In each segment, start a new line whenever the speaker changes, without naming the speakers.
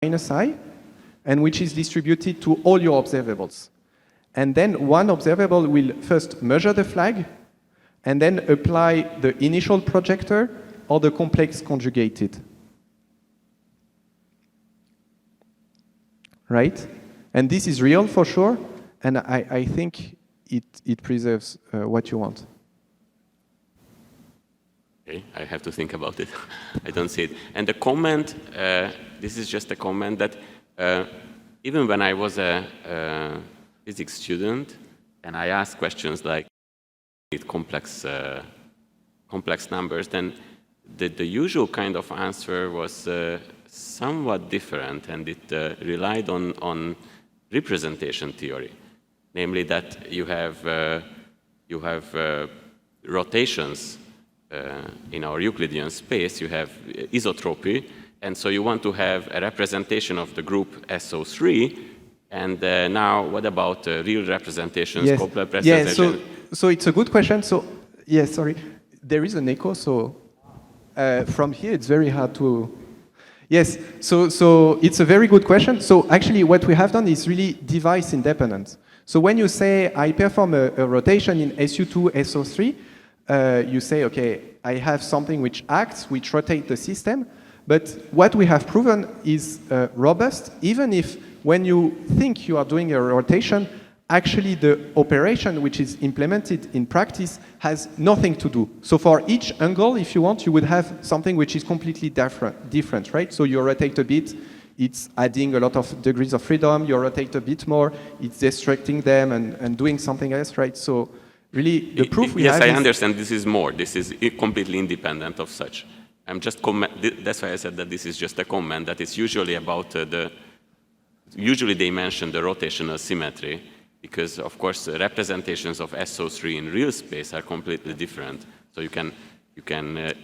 minus I, and which is distributed to all your observables. And then one observable will first measure the flag, and then apply the initial projector or the complex conjugated. Right? And this is real for sure, and I think it preserves what you want.
Okay, I have to think about it. I don't see it. And the comment, this is just a comment that even when I was a physics student, and I asked questions like complex numbers, then the usual kind of answer was somewhat different, and it relied on representation theory, namely that you have rotations in our Euclidean space. You have isotropy, and so you want to have a representation of the group SO3. And now, what about real representations?
Yes.
Representation?
Yeah. So it's a good question. So yes, sorry, there is an echo. So from here, it's very hard to. Yes, so it's a very good question. So actually what we have done is really device independent. So when you say I perform a rotation in SU2, SO3, you say, okay, I have something which acts, which rotates the system. But what we have proven is robust, even if when you think you are doing a rotation, actually the operation which is implemented in practice has nothing to do. So for each angle, if you want, you would have something which is completely different, right? So you rotate a bit, it's adding a lot of degrees of freedom. You rotate a bit more, it's destructing them and doing something else, right? So really, the proof we have
Yes, I understand this is more. This is completely independent of such. I'm just that's why I said that this is just a comment that is usually about usually they mention the rotational symmetry, because, of course, representations of SO3 in real space are completely different. So you can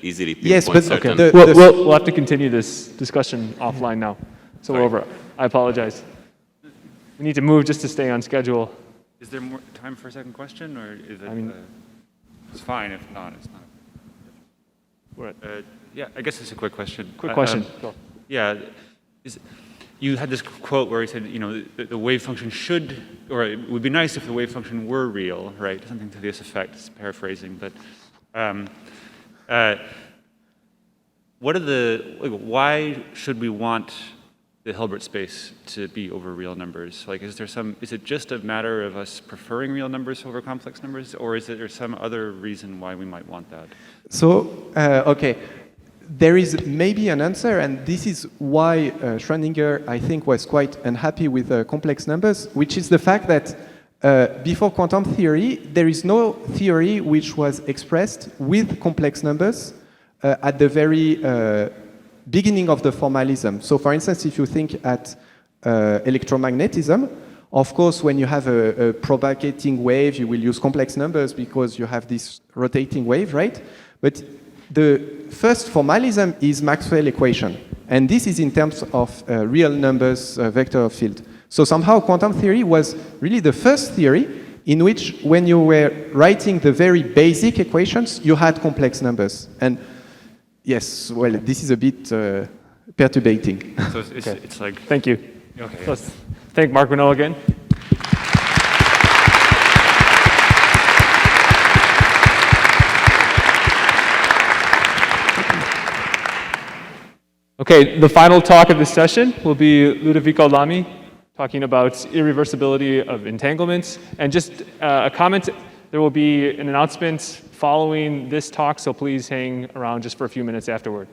easily pinpoint
yes, but
certain...
Okay. We'll have to continue this discussion offline now. So we're over. I apologize. We need to move just to stay on schedule.
Is there more time for a second question, or is it?
I mean,
it's fine. If not, it's not.
We're at,
Yeah, I guess it's a quick question.
quick question.
Yeah. You had this quote where he said, you know, the wave function should, or it would be nice if the wave function were real, right? Something to this effect, it's paraphrasing. But what are why should we want the Hilbert space to be over real numbers? Like, is it just a matter of us preferring real numbers over complex numbers, or is there some other reason why we might want that?
So, okay. There is maybe an answer, and this is why Schrödinger, I think, was quite unhappy with complex numbers, which is the fact that before quantum theory, there is no theory which was expressed with complex numbers at the very beginning of the formalism. So, for instance, if you think at electromagnetism, of course, when you have a propagating wave, you will use complex numbers because you have this rotating wave, right? But the first formalism is Maxwell equation, and this is in terms of real numbers vector field. So somehow quantum theory was really the first theory in which, when you were writing the very basic equations, you had complex numbers. And yes, well, this is a bit perturbating.
So it's like...
Thank you.
Okay.
Let's thank Mark Renaud again. Okay, the final talk of this session will be Ludovico Lami talking about irreversibility of entanglements. And just a comment, there will be an announcement following this talk, so please hang around just for a few minutes afterward.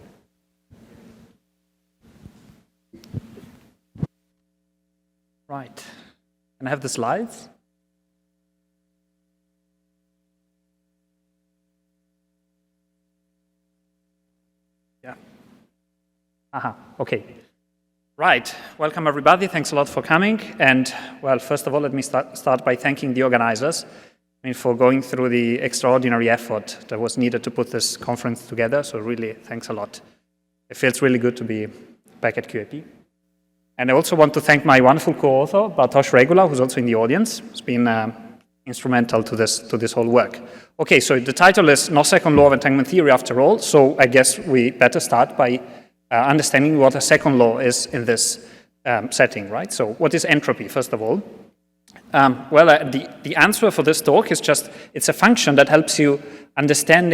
Right. Can I have the slides? Yeah. Aha, okay. Right, welcome everybody. Thanks a lot for coming. And well, first of all, let me start by thanking the organizers for going through the extraordinary effort that was needed to put this conference together. So really, thanks a lot. It feels really good to be back at QIP. And I also want to thank my wonderful co-author, Bartosz Regula, who's also in the audience. It's been instrumental to this whole work. Okay, so the title is No Second Law of Entanglement Theory after all, so I guess we better start by understanding what a second law is in this setting, right? So what is entropy, first of all? The answer for this talk is just, it's a function that helps you understand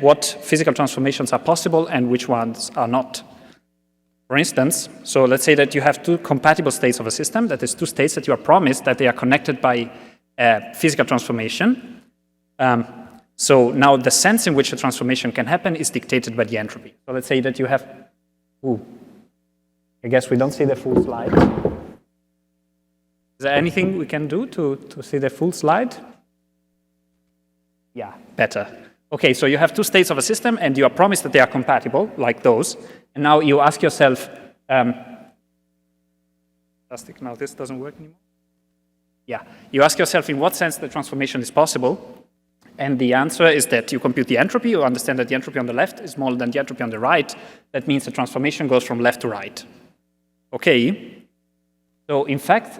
what physical transformations are possible and which ones are not. For instance, so let's say that you have two compatible states of a system, that is two states that you are promised that they are connected by a physical transformation. So now the sense in which the transformation can happen is dictated by the entropy. So let's say that you have, I guess we don't see the full slide. Is there anything we can do to see the full slide? Yeah, better. Okay, so you have two states of a system, and you are promised that they are compatible, like those. And now you ask yourself, fantastic, now this doesn't work anymore. Yeah, you ask yourself in what sense the transformation is possible. And the answer is that you compute the entropy, you understand that the entropy on the left is smaller than the entropy on the right. That means the transformation goes from left to right. Okay. So in fact,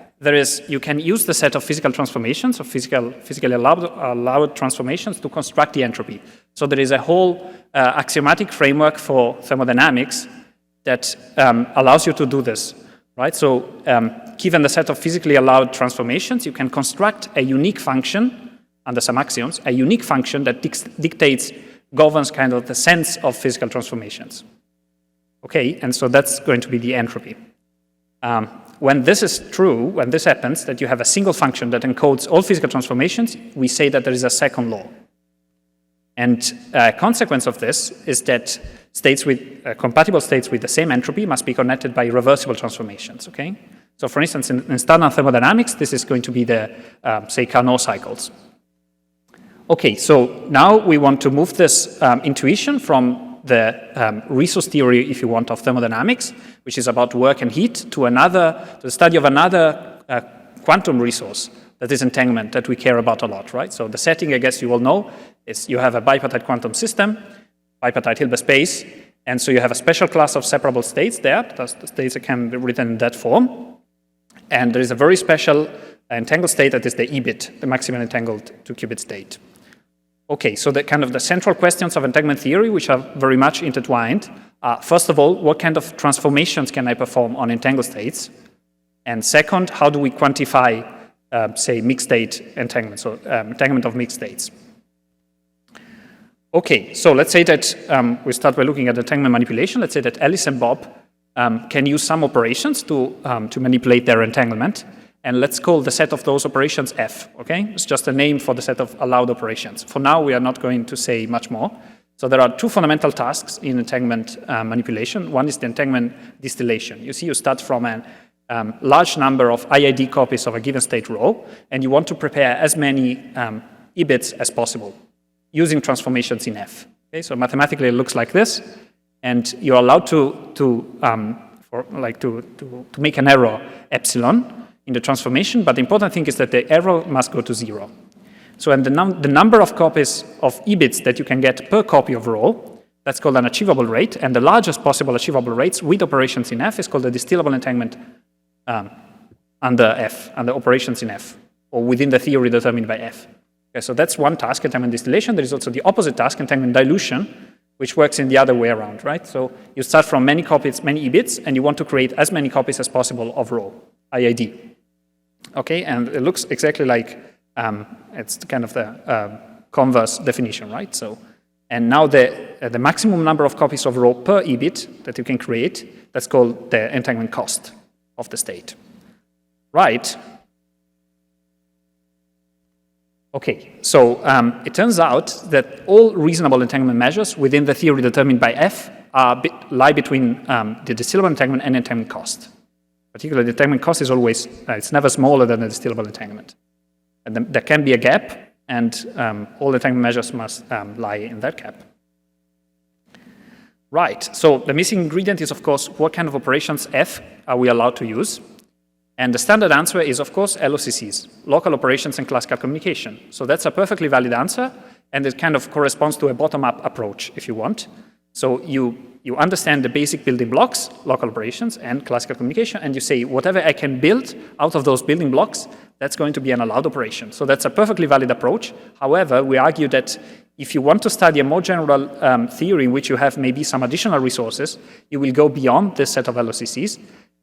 you can use the set of physical transformations, of physically allowed transformations to construct the entropy. So there is a whole axiomatic framework for thermodynamics that allows you to do this, right? So given the set of physically allowed transformations, you can construct a unique function under some axioms, a unique function that governs kind of the sense of physical transformations. Okay, and so that's going to be the entropy. When this is true, when this happens, that you have a single function that encodes all physical transformations, we say that there is a second law. And a consequence of this is that compatible states with the same entropy must be connected by reversible transformations, okay? So for instance, in standard thermodynamics, this is going to be the, say, Carnot cycles. Okay, so now we want to move this intuition from the resource theory, if you want, of thermodynamics, which is about work and heat, to the study of another quantum resource, that is entanglement, that we care about a lot, right? So the setting, I guess you all know, is you have a bipartite quantum system, bipartite Hilbert space, and so you have a special class of separable states there, the states that can be written in that form, and there is a very special entangled state that is the EBIT, the maximum entangled 2-qubit state. Okay, so the kind of the central questions of entanglement theory, which are very much intertwined, are, first of all, what kind of transformations can I perform on entangled states? And second, how do we quantify, say, mixed state entanglement, so entanglement of mixed states? Okay, so let's say that we start by looking at entanglement manipulation. Let's say that Alice and Bob can use some operations to manipulate their entanglement. And let's call the set of those operations F, okay? It's just a name for the set of allowed operations. For now, we are not going to say much more. So there are two fundamental tasks in entanglement manipulation. One is the entanglement distillation. You see, you start from a large number of IID copies of a given state rho, and you want to prepare as many EBITs as possible using transformations in F. Okay, so mathematically, it looks like this, and you're allowed to make an error epsilon in the transformation, but the important thing is that the error must go to 0. So and the number of copies of EBITs that you can get per copy of rho, that's called an achievable rate, and the largest possible achievable rates with operations in F is called the distillable entanglement under operations in F, or within the theory determined by F. Okay, so that's one task, entanglement distillation. There is also the opposite task, entanglement dilution, which works in the other way around, right? So you start from many copies, many EBITs, and you want to create as many copies as possible of rho, IID. Okay, and it looks exactly like it's kind of the converse definition, right? So, and now the maximum number of copies of rho per EBIT that you can create, that's called the entanglement cost of the state, right? Okay, so it turns out that all reasonable entanglement measures within the theory determined by F lie between the distillable entanglement and entanglement cost. Particularly, the entanglement cost is always, it's never smaller than the distillable entanglement. And there can be a gap, and all entanglement measures must lie in that gap. Right, so the missing ingredient is, of course, what kind of operations F are we allowed to use? And the standard answer is, of course, LOCCs, local operations and classical communication. So that's a perfectly valid answer, and it kind of corresponds to a bottom-up approach, if you want. So you understand the basic building blocks, local operations, and classical communication, and you say, whatever I can build out of those building blocks, that's going to be an allowed operation. So that's a perfectly valid approach. However, we argue that if you want to study a more general theory in which you have maybe some additional resources, you will go beyond this set of LOCCs.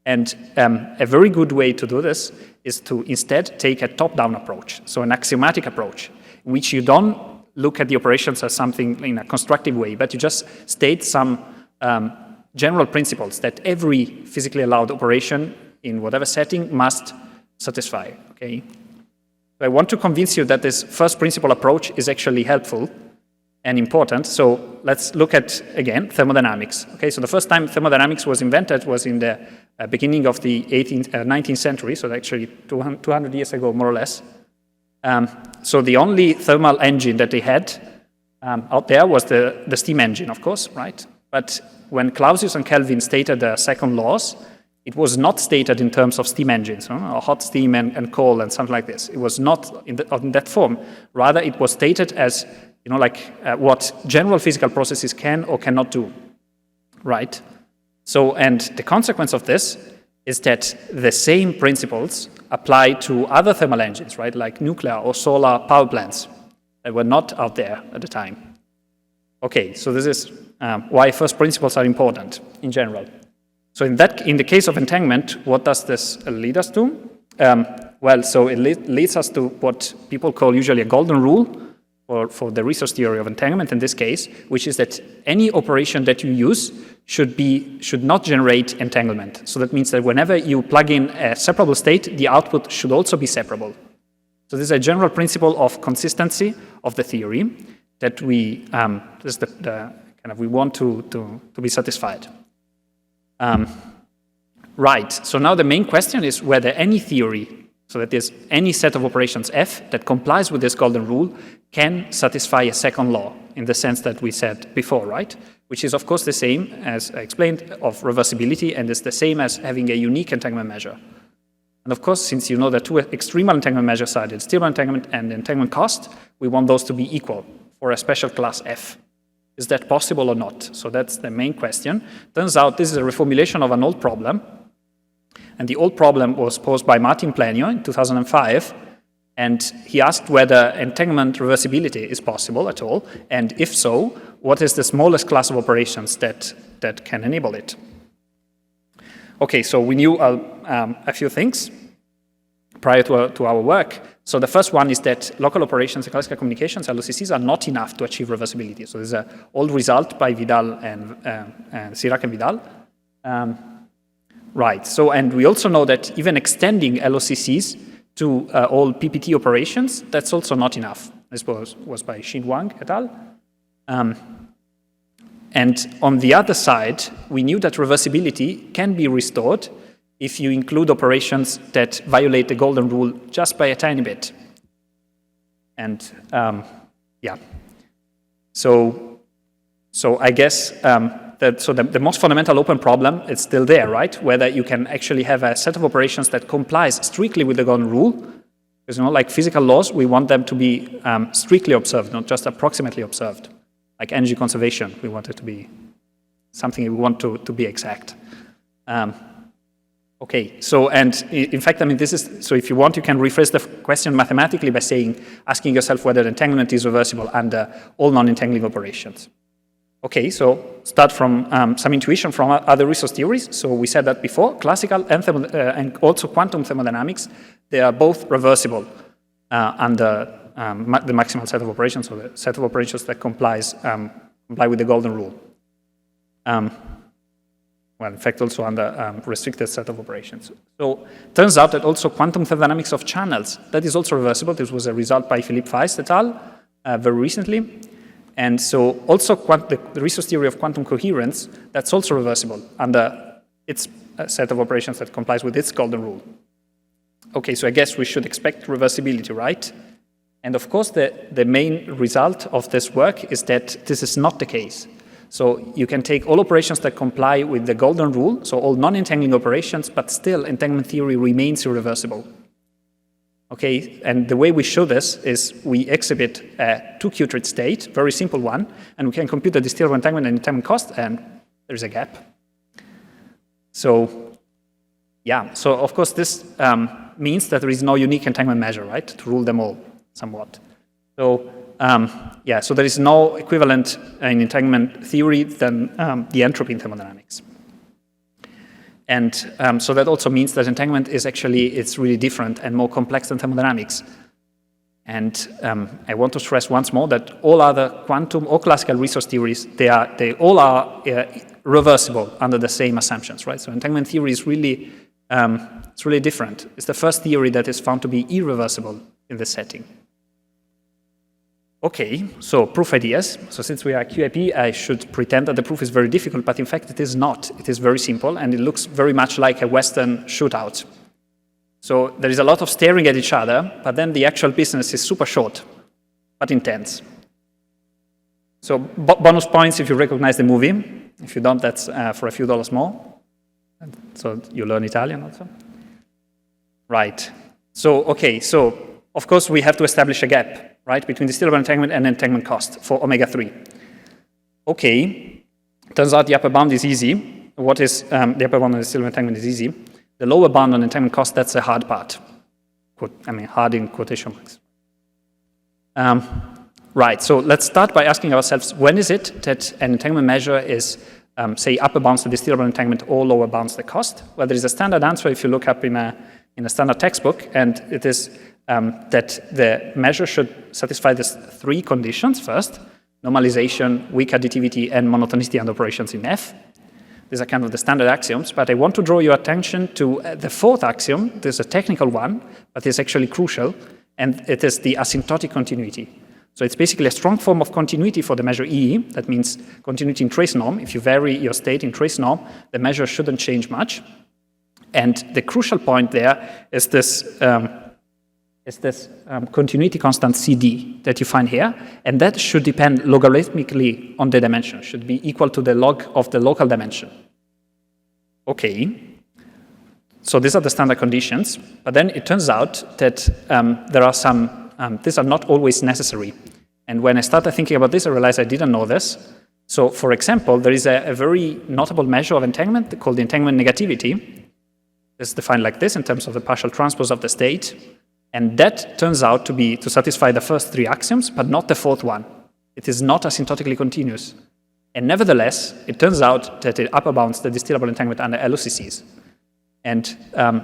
And a very good way to do this is to instead take a top-down approach, so an axiomatic approach, in which you don't look at the operations as something in a constructive way, but you just state some general principles that every physically allowed operation in whatever setting must satisfy, okay? So I want to convince you that this first principle approach is actually helpful and important. So let's look at, again, thermodynamics. Okay, so the first time thermodynamics was invented was in the beginning of the 19th century, so actually 200 years ago, more or less. So the only thermal engine that they had out there was the steam engine, of course, right? But when Clausius and Kelvin stated the second laws, it was not stated in terms of steam engines, or hot steam and coal and something like this. It was not in that form. Rather, it was stated as, what general physical processes can or cannot do, right? So, and the consequence of this is that the same principles apply to other thermal engines, right? Like nuclear or solar power plants that were not out there at the time. Okay, so this is why first principles are important in general. So in the case of entanglement, what does this lead us to? Well, so it leads us to what people call usually a golden rule for the resource theory of entanglement in this case, which is that any operation that you use should not generate entanglement. So that means that whenever you plug in a separable state, the output should also be separable. So this is a general principle of consistency of the theory that we we want to be satisfied. Right. So now the main question is whether any theory, so that there's any set of operations F that complies with this golden rule, can satisfy a second law in the sense that we said before, right? Which is, of course, the same as I explained of reversibility, and is the same as having a unique entanglement measure. And of course, since you know the two extremal entanglement measures are the stable entanglement and the entanglement cost, we want those to be equal for a special class F. Is that possible or not? So that's the main question. Turns out this is a reformulation of an old problem. And the old problem was posed by Martin Plenio in 2005. And he asked whether entanglement reversibility is possible at all. And if so, what is the smallest class of operations that can enable it? Okay, so we knew a few things prior to our work. So the first one is that local operations and classical communications, LOCCs, are not enough to achieve reversibility. So there's an old result by Vidal and Sirac and Vidal. Right, so, and we also know that even extending LOCCs to all PPT operations, that's also not enough. This was by Xin Wang et al. And on the other side, we knew that reversibility can be restored if you include operations that violate the golden rule just by a tiny bit. And yeah, so I guess the most fundamental open problem is still there, right? Whether you can actually have a set of operations that complies strictly with the golden rule, because like physical laws, we want them to be strictly observed, not just approximately observed. Like energy conservation, we want it to be something we want to be exact. Okay, so, and in fact, I mean, this is, so if you want, you can rephrase the question mathematically by asking yourself whether the entanglement is reversible under all non-entangling operations. Okay, so start from some intuition from other resource theories. So we said that before, classical and also quantum thermodynamics, they are both reversible under the maximal set of operations, or the set of operations that comply with the golden rule. Well, in fact, also under restricted set of operations. So turns out that also quantum thermodynamics of channels, that is also reversible. This was a result by Philippe Feist et al. Very recently. And so also the resource theory of quantum coherence, that's also reversible under its set of operations that complies with its golden rule. Okay, so I guess we should expect reversibility, right? And of course, the main result of this work is that this is not the case. So you can take all operations that comply with the golden rule, so all non-entangling operations, but still entanglement theory remains irreversible. Okay, and the way we show this is we exhibit a 2-qubit state, very simple one, and we can compute the distillable entanglement and entanglement cost, and there's a gap. So, yeah, so of course this means that there is no unique entanglement measure, right, to rule them all somewhat. So, yeah, so there is no equivalent in entanglement theory than the entropy in thermodynamics. And so that also means that entanglement is actually, it's really different and more complex than thermodynamics. And I want to stress once more that all other quantum or classical resource theories, they all are reversible under the same assumptions, right? So entanglement theory is really, it's really different. It's the first theory that is found to be irreversible in this setting. Okay, so proof ideas. So since we are QIP, I should pretend that the proof is very difficult, but in fact it is not. It is very simple, and it looks very much like a Western shootout. So there is a lot of staring at each other, but then the actual business is super short, but intense. So bonus points if you recognize the movie. If you don't, that's for a few dollars more. So you learn Italian also. Right. So, okay, so of course we have to establish a gap, right, between distillable entanglement and entanglement cost for omega-3. Okay, turns out the upper bound is easy. What is the upper bound on distillable entanglement is easy. The lower bound on entanglement cost, that's the hard part. I mean, hard in quotation marks. Right, so let's start by asking ourselves, when is it that an entanglement measure is, say, upper bounds the distillable entanglement or lower bounds the cost? Well, there is a standard answer if you look up in a standard textbook, and it is that the measure should satisfy these 3 conditions. First, normalization, weak additivity, and monotonicity under operations in F. These are kind of the standard axioms, but I want to draw your attention to the 4th axiom. There's a technical one, but it's actually crucial, and it is the asymptotic continuity. So it's basically a strong form of continuity for the measure E. That means continuity in trace norm. If you vary your state in trace norm, the measure shouldn't change much. And the crucial point there is this continuity constant CD that you find here, and that should depend logarithmically on the dimension, should be equal to the log of the local dimension. Okay, so these are the standard conditions, but then it turns out that there are some, these are not always necessary. And when I started thinking about this, I realized I didn't know this. So for example, there is a very notable measure of entanglement called the entanglement negativity. It's defined like this in terms of the partial transpose of the state. And that turns out to satisfy the first 3 axioms, but not the 4th one. It is not asymptotically continuous. And nevertheless, it turns out that it upper bounds the distillable entanglement under LOCCs. And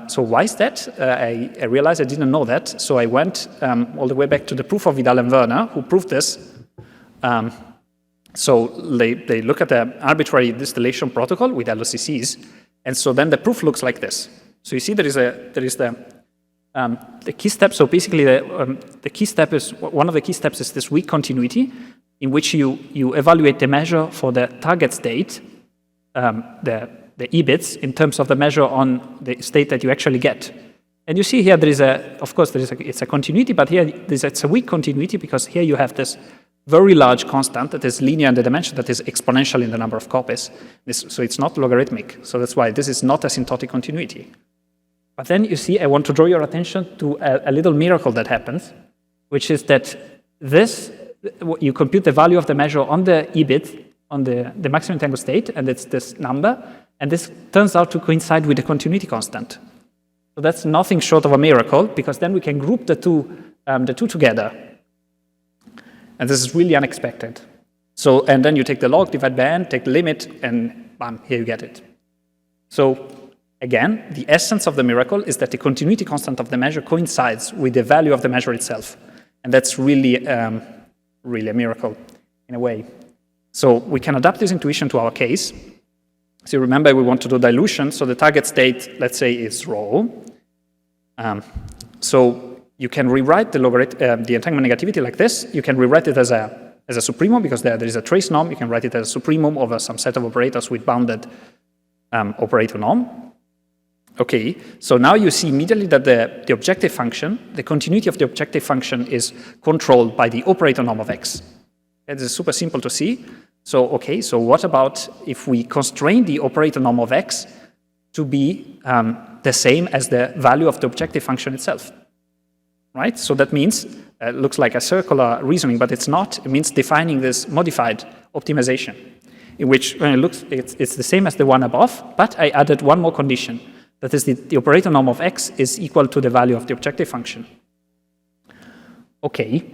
so why is that? I realized I didn't know that, so I went all the way back to the proof of Vidal and Werner, who proved this. So they look at the arbitrary distillation protocol with LOCCs, and so then the proof looks like this. So you see there is the key step. So basically the key step is, one of the key steps is this weak continuity, in which you evaluate the measure for the target state, the E-bits, in terms of the measure on the state that you actually get. And you see here there is it's a continuity, but here it's a weak continuity because here you have this very large constant that is linear in the dimension, that is exponential in the number of copies. So it's not logarithmic. So that's why this is not asymptotic continuity. But then you see, I want to draw your attention to a little miracle that happens, which is that you compute the value of the measure on the E-bit, on the maximum entangled state, and it's this number, and this turns out to coincide with the continuity constant. So that's nothing short of a miracle, because then we can group the two together. And this is really unexpected. So, and then you take the log, divide by n, take the limit, and bam, here you get it. So again, the essence of the miracle is that the continuity constant of the measure coincides with the value of the measure itself. And that's really, really a miracle in a way. So we can adapt this intuition to our case. So remember, we want to do dilution. So the target state, let's say, is rho. So you can rewrite the entanglement negativity like this. You can rewrite it as a supremum, because there is a trace norm. You can write it as a supremum over some set of operators with bounded operator norm. Okay, so now you see immediately that the objective function, the continuity of the objective function, is controlled by the operator norm of x. It is super simple to see. So, okay, so what about if we constrain the operator norm of x to be the same as the value of the objective function itself? right? So that means, it looks like a circular reasoning, but it's not. It means defining this modified optimization, in which when it looks, it's the same as the one above, but I added one more condition. That is, the operator norm of x is equal to the value of the objective function. Okay,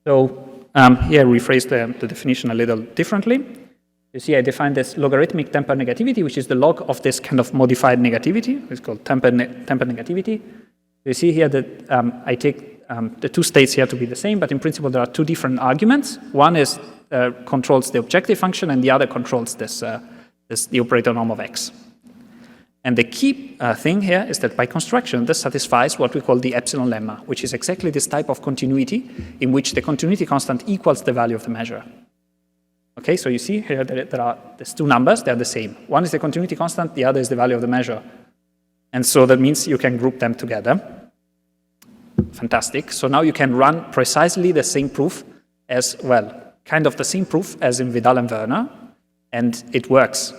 so here I rephrase the definition a little differently. You see, I defined this logarithmic tempered negativity, which is the log of this kind of modified negativity. It's called tempered negativity. You see here that I take the two states here to be the same, but in principle there are two different arguments. One is controls the objective function, and the other controls the operator norm of x. And the key thing here is that by construction, this satisfies what we call the epsilon lemma, which is exactly this type of continuity in which the continuity constant equals the value of the measure. Okay, so you see here that there's two numbers, they're the same. One is the continuity constant, the other is the value of the measure. And so that means you can group them together. Fantastic. So now you can run precisely the same proof as, well, kind of the same proof as in Vidal and Werner, and it works.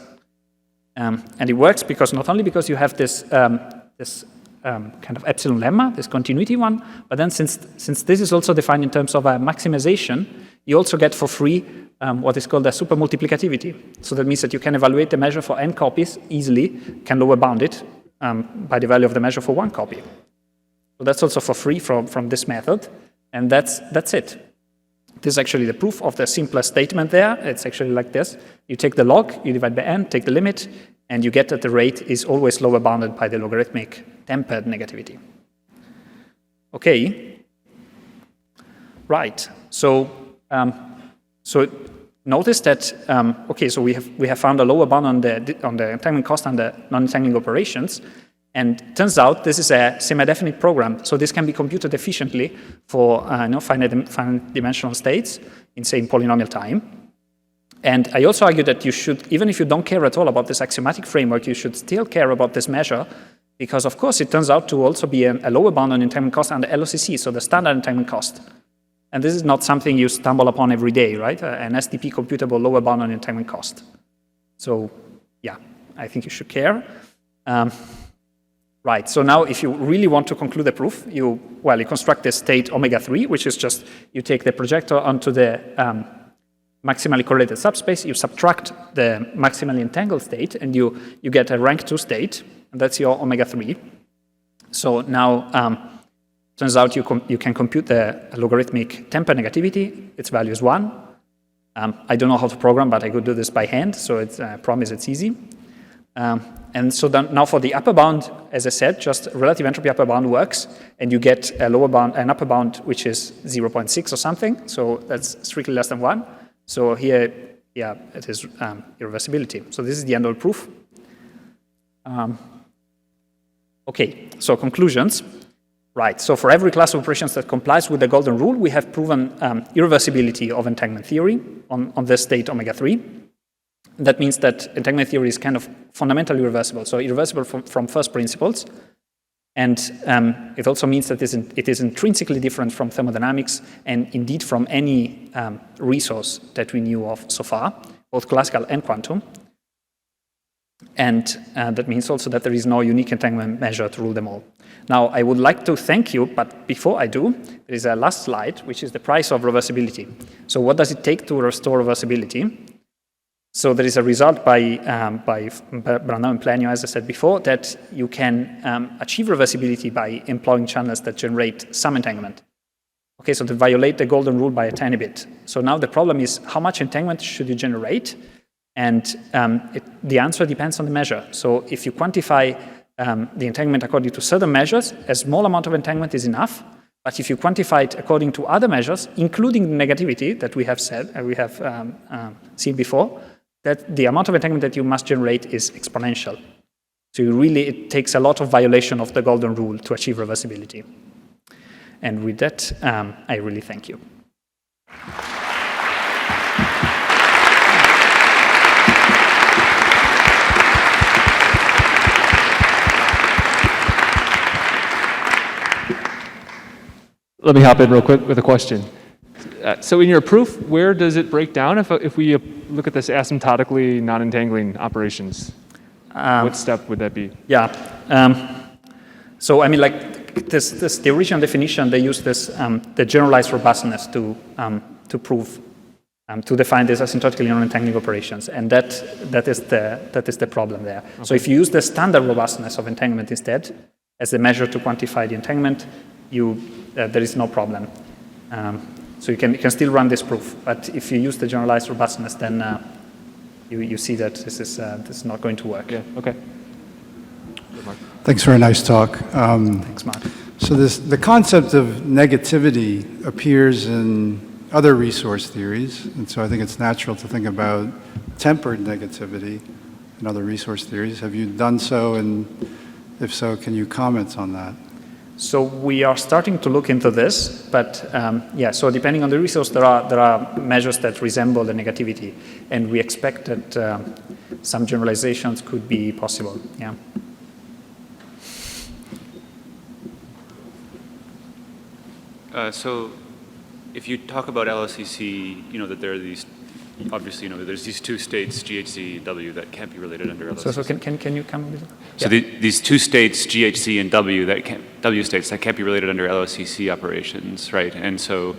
And it works because not only because you have this kind of epsilon lemma, this continuity one, but then since this is also defined in terms of a maximization, you also get for free what is called a supermultiplicativity. So that means that you can evaluate the measure for n copies easily, can lower bound it by the value of the measure for one copy. So that's also for free from this method, and that's it. This is actually the proof of the simplest statement there. It's actually like this. You take the log, you divide by n, take the limit, and you get that the rate is always lower bounded by the logarithmic tempered negativity. Okay. Right. So notice that okay. So we have found a lower bound on the entanglement cost and the non-entangling operations. And turns out this is a semi-definite program, so this can be computed efficiently for finite dimensional states in, say, polynomial time. And I also argue that you should, even if you don't care at all about this axiomatic framework, you should still care about this measure, because of course it turns out to also be a lower bound on entanglement cost and the LOCC, so the standard entanglement cost. And this is not something you stumble upon every day, right? An SDP computable lower bound on entanglement cost. So yeah, I think you should care. Right, so now if you really want to conclude the proof, you construct the state omega-3, which is just, you take the projector onto the maximally correlated subspace, you subtract the maximally entangled state, and you get a rank 2 state, and that's your omega-3. So now, turns out you can compute the logarithmic tempered negativity, its value is 1. I don't know how to program, but I could do this by hand, so I promise it's easy. And so then now for the upper bound, as I said, just relative entropy upper bound works, and you get a lower bound, an upper bound which is 0.6 or something, so that's strictly less than 1. So here, yeah, it is irreversibility. So this is the end of the proof. Okay, so conclusions. Right, so for every class of operations that complies with the golden rule, we have proven irreversibility of entanglement theory on this state omega-3. That means that entanglement theory is kind of fundamentally irreversible, so irreversible from first principles. And it also means that it is intrinsically different from thermodynamics and indeed from any resource that we knew of so far, both classical and quantum. And that means also that there is no unique entanglement measure to rule them all. Now, I would like to thank you, but before I do, there is a last slide, which is the price of reversibility. So what does it take to restore reversibility? So there is a result by Brandão and Plenio, as I said before, that you can achieve reversibility by employing channels that generate some entanglement. Okay, so to violate the golden rule by a tiny bit. So now the problem is, how much entanglement should you generate? And the answer depends on the measure. So if you quantify the entanglement according to certain measures, a small amount of entanglement is enough. But if you quantify it according to other measures, including the negativity that we have said, seen before, that the amount of entanglement that you must generate is exponential. So it takes a lot of violation of the golden rule to achieve reversibility. And with that, I really thank you.
Let me hop in real quick with a question. So in your proof, where does it break down if we look at this asymptotically non-entangling operations? What step would that be?
Yeah. So I mean, like, the original definition, they use this, the generalized robustness to prove, to define these asymptotically non-entangling operations, and that is the problem there. Okay. So if you use the standard robustness of entanglement instead as a measure to quantify the entanglement, there is no problem. So you can still run this proof, but if you use the generalized robustness, then you see that this is not going to work.
Yeah. Okay.
Thanks for a nice talk.
Thanks, Mark.
So the concept of negativity appears in other resource theories, and so I think it's natural to think about tempered negativity in other resource theories. Have you done so, and if so, can you comment on that?
So we are starting to look into this, but yeah, so depending on the resource, there are measures that resemble the negativity, and we expect that some generalizations could be possible, yeah.
So if you talk about LLCC, you know that there are these, obviously, you know, there's these two states, GHC and W, that can't be related under LLCC.
So can you come with it?
So
yeah.
these two states, GHC and W, W states that can't be related under LLCC operations, right? And so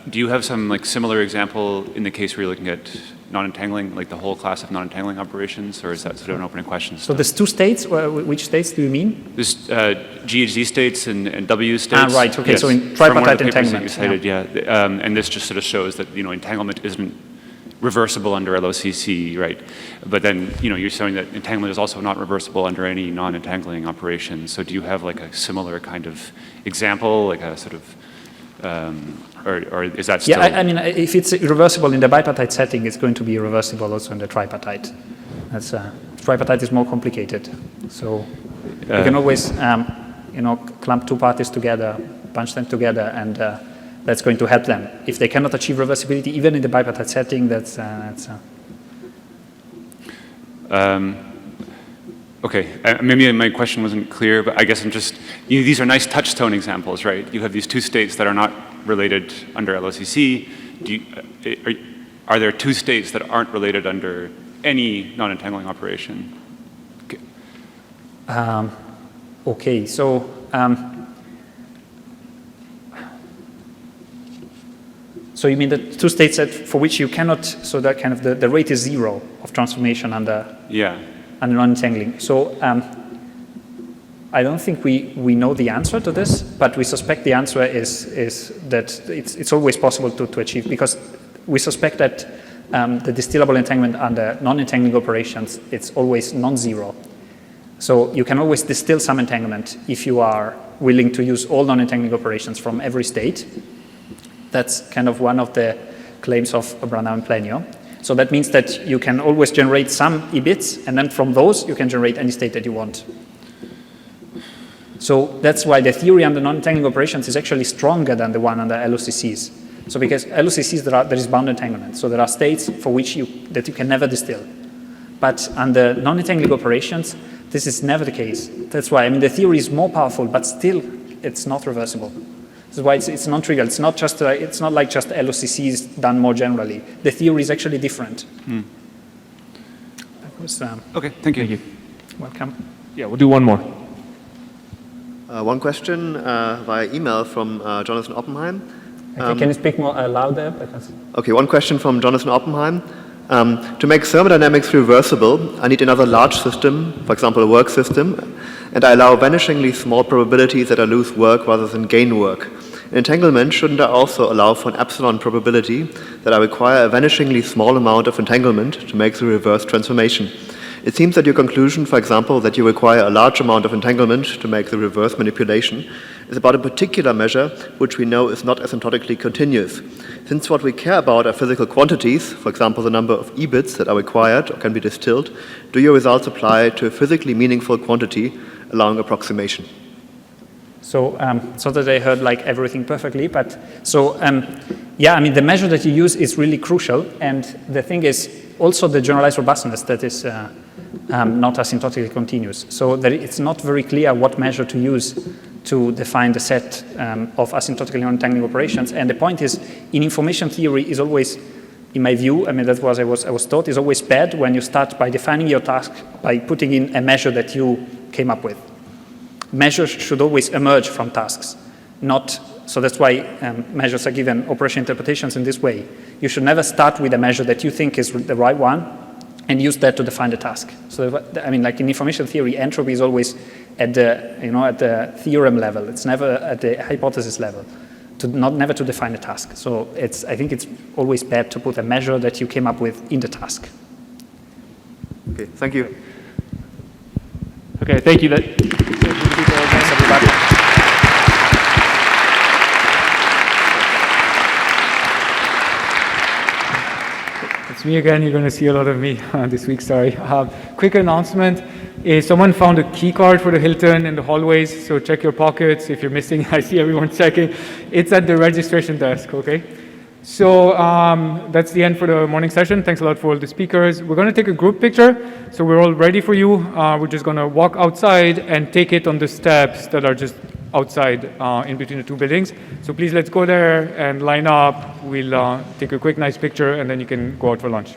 do you have some like similar example in the case where you're looking at non-entangling, like the whole class of non-entangling operations, or is that sort of an open question?
So there's two states. Which states do you mean?
There's GHZ states and W states.
Right. Okay.
Yes.
So in
From one of
tripartite
the papers that
entanglement.
you cited, yeah. And this just sort of shows that, you know, entanglement isn't reversible under LOCC, right? But then, you know, you're showing that entanglement is also not reversible under any non-entangling operation. So do you have like a similar kind of example, like a sort of or is that still?
Yeah, I mean, if it's irreversible in the bipartite setting, it's going to be irreversible also in the tripartite. That's tripartite is more complicated, so you can always, you know, clamp two parties together, bunch them together, and that's going to help them. If they cannot achieve reversibility, even in the bipartite setting, that's.
Okay, maybe my question wasn't clear, but I guess I'm just, you know, these are nice touchstone examples, right? You have these two states that are not related under LOCC. Are there two states that aren't related under any non-entangling operation? Okay,
Okay, so so you mean the two states that for which you cannot, so that kind of the rate is zero of transformation under.
Yeah.
And non-entangling. So I don't think we know the answer to this, but we suspect the answer is that it's always possible to achieve, because we suspect that the distillable entanglement under non-entangling operations, it's always non-zero. So you can always distill some entanglement if you are willing to use all non-entangling operations from every state. That's kind of one of the claims of Brandau and Plenio. So that means that you can always generate some E-bits, and then from those you can generate any state that you want. So that's why the theory under non-entangling operations is actually stronger than the one under LOCCs. So because LOCCs there is bound entanglement, so there are states for which that you can never distill. But under non-entangling operations, this is never the case. That's why, I mean, the theory is more powerful, but still it's not reversible. This is why it's non-trivial. It's not just it's not like just LOCCs done more generally. The theory is actually different. That was,
okay, thank you.
Thank you.
Welcome.
Yeah, we'll do one more.
One question via email from Jonathan Oppenheim.
Can you speak more louder? Because...
Okay, one question from Jonathan Oppenheim. To make thermodynamics reversible, I need another large system, for example, a work system, and I allow vanishingly small probabilities that I lose work rather than gain work. In entanglement, shouldn't I also allow for an epsilon probability that I require a vanishingly small amount of entanglement to make the reverse transformation? It seems that your conclusion, for example, that you require a large amount of entanglement to make the reverse manipulation is about a particular measure which we know is not asymptotically continuous. Since what we care about are physical quantities, for example, the number of E-bits that are required or can be distilled, do your results apply to a physically meaningful quantity, allowing approximation?
So, so that I heard like everything perfectly, but so yeah, I mean the measure that you use is really crucial, and the thing is also the generalized robustness that is not asymptotically continuous. So that it's not very clear what measure to use to define the set of asymptotically non-entangling operations. And the point is, in information theory is always, in my view, I mean that was I was taught, is always bad when you start by defining your task by putting in a measure that you came up with. measures should always emerge from tasks, not. So that's why measures are given operation interpretations in this way. You should never start with a measure that you think is the right one and use that to define the task. So, I mean, like in information theory, entropy is always at the, at the theorem level. It's never at the hypothesis level, never to define a task. So I think it's always bad to put a measure that you came up with in the task.
Okay, thank you.
Okay, thank you.
Thanks, everybody.
It's me again. You're going to see a lot of me this week, sorry. Quick announcement. Someone found a key card for the Hilton in the hallways, so check your pockets if you're missing. I see everyone checking. It's at the registration desk, okay? So that's the end for the morning session. Thanks a lot for all the speakers. We're going to take a group picture, so we're all ready for you. We're just going to walk outside and take it on the steps that are just outside in between the two buildings. So please let's go there and line up. We'll take a quick nice picture and then you can go out for lunch.